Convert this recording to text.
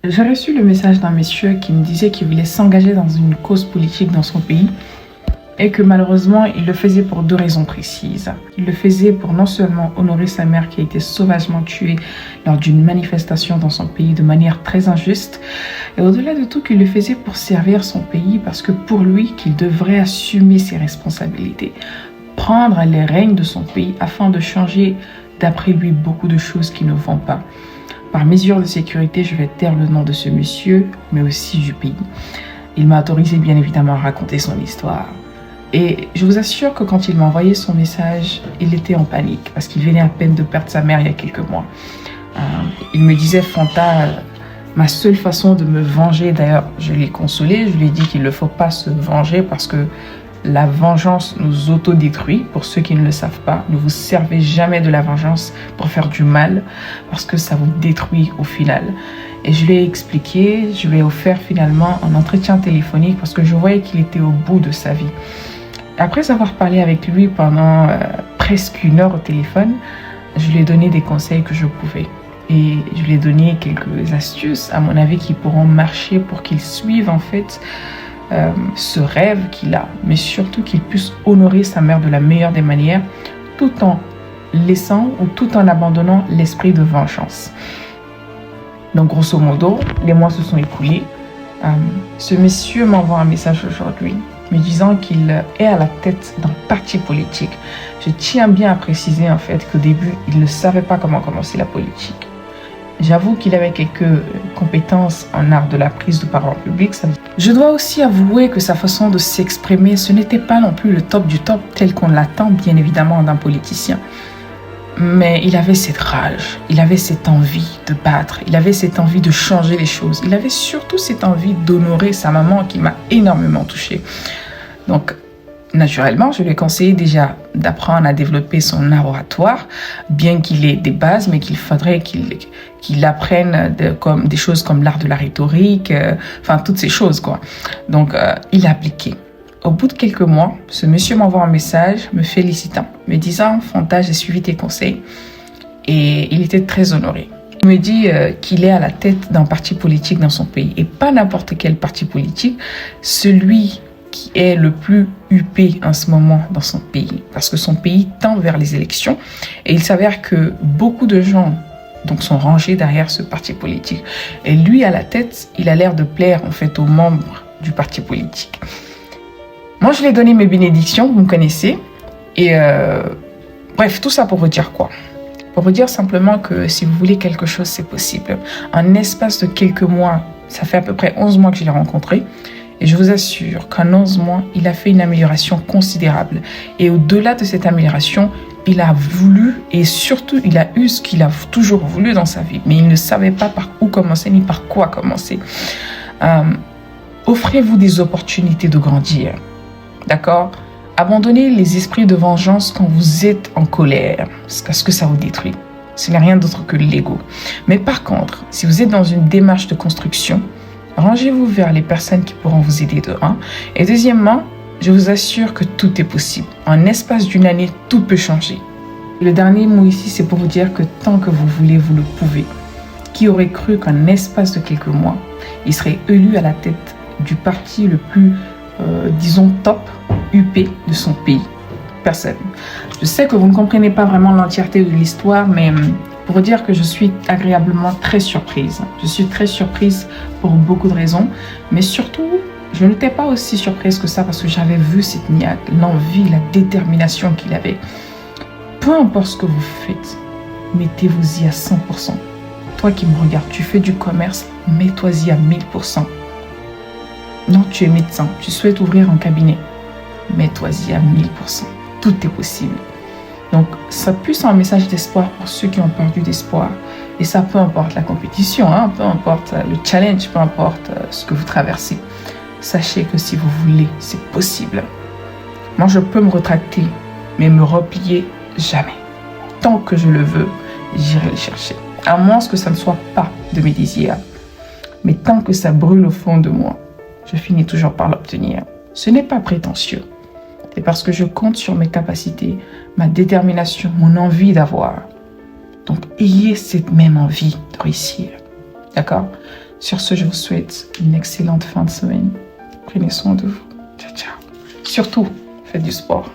J'ai reçu le message d'un monsieur qui me disait qu'il voulait s'engager dans une cause politique dans son pays et que malheureusement, il le faisait pour 2 raisons précises. Il le faisait pour non seulement honorer sa mère qui a été sauvagement tuée lors d'une manifestation dans son pays de manière très injuste, et au-delà de tout, qu'il le faisait pour servir son pays parce que pour lui, qu'il devrait assumer ses responsabilités, prendre les rênes de son pays afin de changer d'après lui beaucoup de choses qui ne vont pas. Par mesure de sécurité, je vais taire le nom de ce monsieur, mais aussi du pays. Il m'a autorisé bien évidemment à raconter son histoire. Et je vous assure que quand il m'a envoyé son message, il était en panique parce qu'il venait à peine de perdre sa mère il y a quelques mois. Il me disait, Fanta, ma seule façon de me venger, d'ailleurs je l'ai consolé, je lui ai dit qu'il ne faut pas se venger parce que la vengeance nous autodétruit. Pour ceux qui ne le savent pas, ne vous servez jamais de la vengeance pour faire du mal parce que ça vous détruit au final. Et je lui ai expliqué, je lui ai offert finalement un entretien téléphonique parce que je voyais qu'il était au bout de sa vie. Après avoir parlé avec lui pendant presque 1 heure au téléphone, je lui ai donné des conseils que je pouvais. Et je lui ai donné quelques astuces, à mon avis, qui pourront marcher pour qu'il suive en fait ce rêve qu'il a. Mais surtout qu'il puisse honorer sa mère de la meilleure des manières, tout en laissant ou tout en abandonnant l'esprit de vengeance. Donc grosso modo, les mois se sont écoulés. Ce monsieur m'envoie un message aujourd'hui me disant qu'il est à la tête d'un parti politique. Je tiens bien à préciser en fait qu'au début, il ne savait pas comment commencer la politique. J'avoue qu'il avait quelques compétences en art de la prise de parole publique. Je dois aussi avouer que sa façon de s'exprimer, ce n'était pas non plus le top du top tel qu'on l'attend bien évidemment d'un politicien. Mais il avait cette rage, il avait cette envie de battre, il avait cette envie de changer les choses. Il avait surtout cette envie d'honorer sa maman qui m'a énormément touchée. Donc, naturellement, je lui ai conseillé déjà d'apprendre à développer son art oratoire, bien qu'il ait des bases, mais qu'il faudrait qu'il apprenne comme des choses comme l'art de la rhétorique, enfin toutes ces choses quoi. Donc, il a appliqué. Au bout de quelques mois, ce monsieur m'envoie un message me félicitant, me disant « Fanta, j'ai suivi tes conseils » et il était très honoré. Il me dit qu'il est à la tête d'un parti politique dans son pays et pas n'importe quel parti politique, celui qui est le plus huppé en ce moment dans son pays parce que son pays tend vers les élections et il s'avère que beaucoup de gens donc sont rangés derrière ce parti politique. Et lui à la tête, il a l'air de plaire en fait aux membres du parti politique. Moi, je lui ai donné mes bénédictions, vous me connaissez. Et bref, tout ça pour vous dire quoi? Pour vous dire simplement que si vous voulez quelque chose, c'est possible. En espace de quelques mois, ça fait à peu près 11 mois que je l'ai rencontré. Et je vous assure qu'en 11 mois, il a fait une amélioration considérable. Et au-delà de cette amélioration, il a voulu et surtout, il a eu ce qu'il a toujours voulu dans sa vie. Mais il ne savait pas par où commencer ni par quoi commencer. Offrez-vous des opportunités de grandir. D'accord? Abandonnez les esprits de vengeance quand vous êtes en colère, parce que ça vous détruit. Ce n'est rien d'autre que l'ego. Mais par contre, si vous êtes dans une démarche de construction, rangez-vous vers les personnes qui pourront vous aider de un. Et deuxièmement, je vous assure que tout est possible. En l'espace d'une année, tout peut changer. Le dernier mot ici, c'est pour vous dire que tant que vous voulez, vous le pouvez. Qui aurait cru qu'en l'espace de quelques mois, il serait élu à la tête du parti le plus disons top, huppé de son pays? Personne. Je sais que vous ne comprenez pas vraiment l'entièreté de l'histoire, mais pour vous dire que je suis agréablement très surprise. Je suis très surprise pour beaucoup de raisons, mais surtout, je n'étais pas aussi surprise que ça parce que j'avais vu cette niaque, l'envie, la détermination qu'il avait. Peu importe ce que vous faites, mettez-vous-y à 100%. Toi qui me regardes, tu fais du commerce, mets-toi-y à 1000%. Non, tu es médecin, tu souhaites ouvrir un cabinet, mets-toi-y à 1000%. Tout est possible. Donc, ça puisse un message d'espoir pour ceux qui ont perdu d'espoir. Et ça, peu importe la compétition, hein, peu importe le challenge, peu importe ce que vous traversez. Sachez que si vous voulez, c'est possible. Moi, je peux me retracter, mais me replier, jamais. Tant que je le veux, j'irai le chercher. À moins que ça ne soit pas de mes désirs. Mais tant que ça brûle au fond de moi, je finis toujours par l'obtenir. Ce n'est pas prétentieux. C'est parce que je compte sur mes capacités, ma détermination, mon envie d'avoir. Donc, ayez cette même envie de réussir. D'accord? Sur ce, je vous souhaite une excellente fin de semaine. Prenez soin de vous. Ciao, ciao. Surtout, faites du sport.